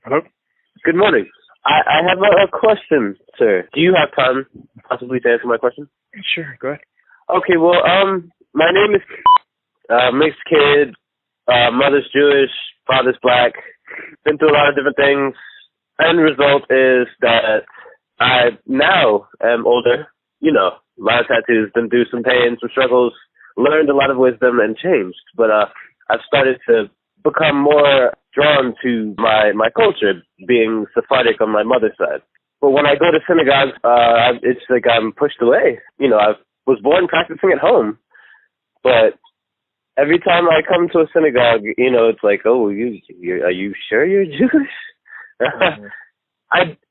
Hello? Good morning. I have a question, sir. Do you have time possibly to answer my question? Sure, go ahead. Okay, well, my name is mixed kid, mother's Jewish, father's black, been through a lot of different things. End result is that I now am older, a lot of tattoos, been through some pain, some struggles, learned a lot of wisdom and changed. But I've started to become more drawn to my culture, being Sephardic on my mother's side. But when I go to synagogue, it's like I'm pushed away. I was born practicing at home, but every time I come to a synagogue, it's like, oh, are you sure you're Jewish?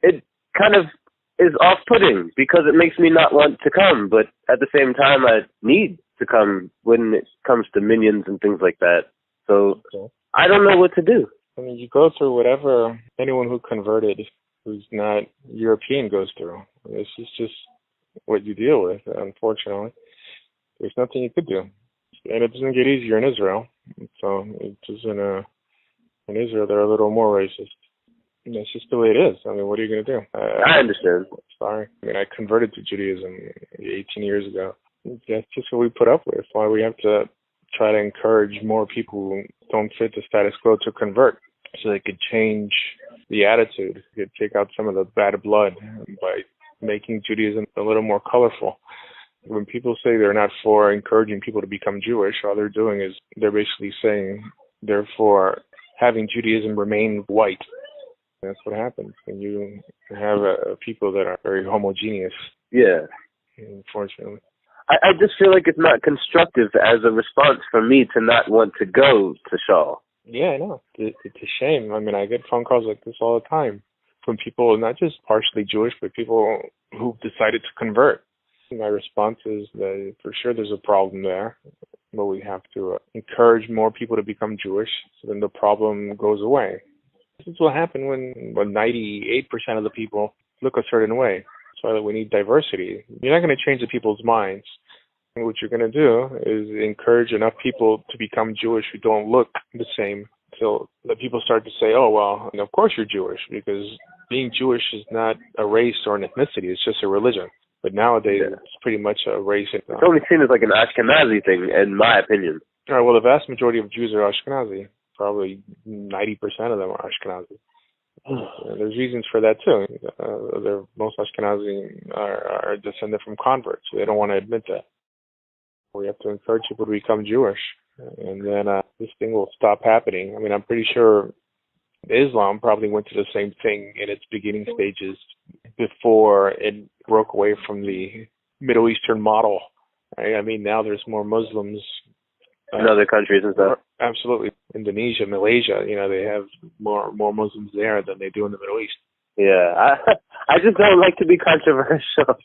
It kind of is off-putting because it makes me not want to come, but at the same time, I need to come when it comes to minions and things like that. So I don't know what to do. I mean, you go through whatever anyone who converted who's not European goes through. This is just what you deal with, unfortunately. There's nothing you could do. And it doesn't get easier in Israel. So it doesn't, in Israel, they're a little more racist. And that's just the way it is. I mean, what are you going to do? I understand. Sorry. I mean, I converted to Judaism 18 years ago. That's just what we put up with. Why we have to try to encourage more people who don't fit the status quo to convert so they could change the attitude, could take out some of the bad blood by making Judaism a little more colorful. When people say they're not for encouraging people to become Jewish, all they're doing is they're basically saying they're for having Judaism remain white. That's what happens when you have people that are very homogeneous. Yeah. Unfortunately. I just feel like it's not constructive as a response for me to not want to go to Shaw. Yeah, I know. It's a shame. I mean, I get phone calls like this all the time from people, not just partially Jewish, but people who've decided to convert. My response is that for sure there's a problem there, but we have to encourage more people to become Jewish so then the problem goes away. This is what happens when 98% of the people look a certain way. That's why we need diversity. You're not going to change the people's minds. And what you're going to do is encourage enough people to become Jewish who don't look the same. So that people start to say, oh, well, of course you're Jewish, because being Jewish is not a race or an ethnicity. It's just a religion. But nowadays, It's pretty much a race. It's only seen as like an Ashkenazi thing, in my opinion. All right, well, the vast majority of Jews are Ashkenazi. Probably 90% of them are Ashkenazi. There's reasons for that, too. Most Ashkenazi are descended from converts. They don't want to admit that. We have to encourage people to become Jewish, and then this thing will stop happening. I mean, I'm pretty sure Islam probably went through the same thing in its beginning stages before it broke away from the Middle Eastern model. Right? I mean, now there's more Muslims in other countries and stuff. Absolutely. Indonesia, Malaysia, they have more Muslims there than they do in the Middle East. Yeah, I just don't like to be controversial.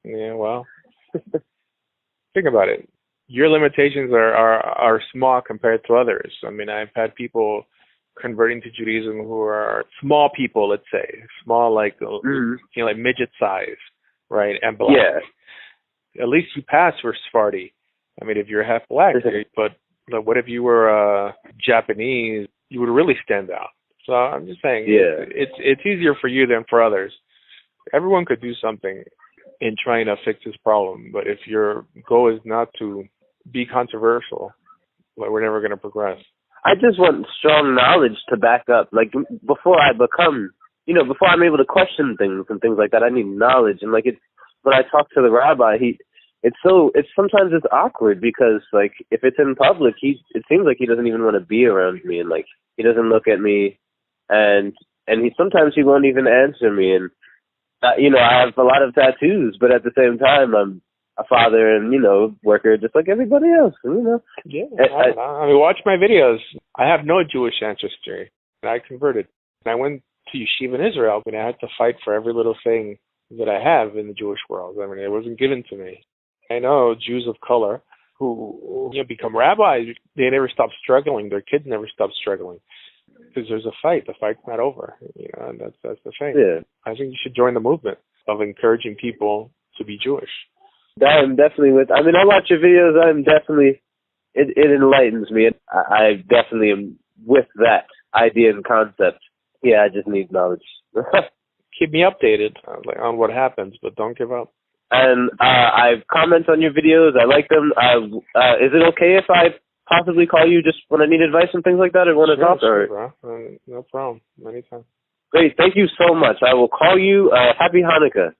Yeah, well, think about it. Your limitations are small compared to others. I mean, I've had people converting to Judaism who are small people, let's say, small like like midget size, right? And black. Yeah. At least you pass for Sephardi. I mean, if you're half black, but what if you were Japanese? You would really stand out. So I'm just saying, it's easier for you than for others. Everyone could do something in trying to fix this problem, but if your goal is not to be controversial, we're never going to progress. I just want strong knowledge to back up. Like before I become, before I'm able to question things and things like that, I need knowledge. And like when I talk to the rabbi, it's sometimes it's awkward because like if it's in public, it seems like he doesn't even want to be around me, and like he doesn't look at me, and he won't even answer me. And I have a lot of tattoos, but at the same time I'm a father and worker just like everybody else. Yeah, I mean, watch my videos. I have no Jewish ancestry, and I converted. And I went to yeshiva in Israel, but I had to fight for every little thing that I have in the Jewish world. I mean, it wasn't given to me. I know Jews of color who become rabbis. They never stop struggling. Their kids never stop struggling because there's a fight. The fight's not over. And that's the thing. Yeah. I think you should join the movement of encouraging people to be Jewish. I'm definitely with. I mean, I watch your videos. I'm definitely. It enlightens me. I definitely am with that idea and concept. Yeah, I just need knowledge. Keep me updated on what happens, but don't give up. And I comment on your videos. I like them. Is it okay if I possibly call you just when I need advice and things like that, or want to talk? Sure, bro. No problem. Anytime. Great. Thank you so much. I will call you. Happy Hanukkah.